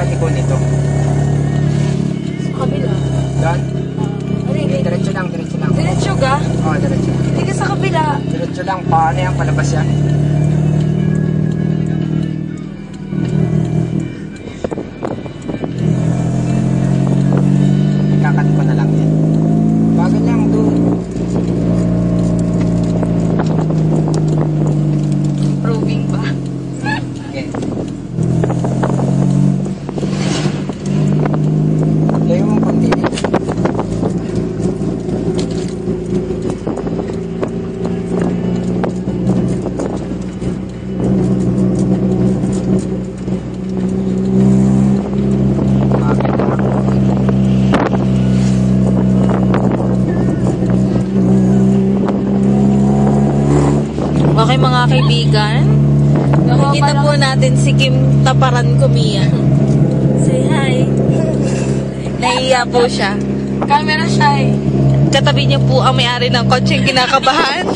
liko nito. Sa kabila. Doon? Ano yun? Diretso lang, diretso lang. Diretso ga? Oo, diretso lang. Hindi ka sa kabila. Diretso lang, paano yan, palabas yan? Kakat ko na lang yan. Bagal lang doon. Improving ba? Okay. Layo mong konti din. Okay mga kaibigan, nakikita po natin si Kim Taparan Kumiya. Say hi. Nahiya po siya. Camera shy. Katabi niya po ang may-ari ng kotseng kinakabahan.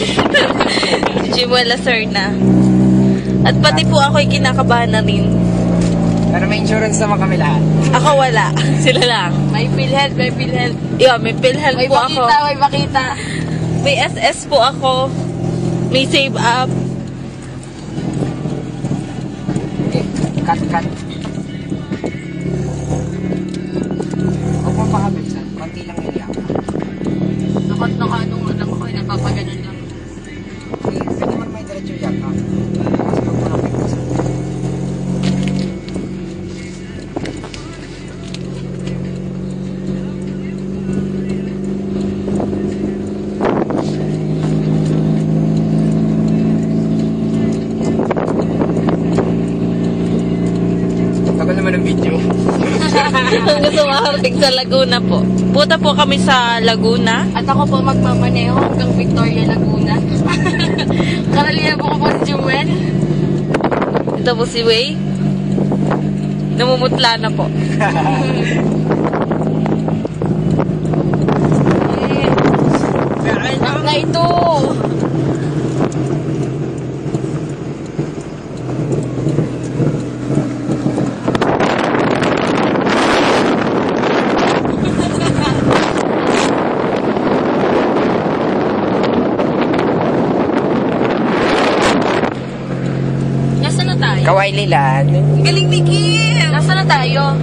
Jimuela Serna. At pati po ako'y kinakabahan na rin. Pero may insurance naman kami lahat. Ako wala. Sila lang. May PhilHealth, may PhilHealth. Yeah, may PhilHealth May po ako. bakita, may bakita. May SS po ako. May Save Up. Okay, cut. Huwag mo pakabilisan. Konti lang yung iyak. Nakot na kanong alam ko, napapaganan lang. Okay, pwede man may diretso iyak ha. Kasi huwag mo lang pagkasan. Tagal naman ng video. Kung gusto makarating sa Laguna po. Punta po kami sa Laguna. At ako po magmamaneho hanggang Victoria, Laguna. Karalihan po ko po si Jumel. Ito po si Way. Namumutla na po. Anak na ito. Nasaan na tayo? Kaway Lilan. Galing ni Kim! Nasaan na tayo?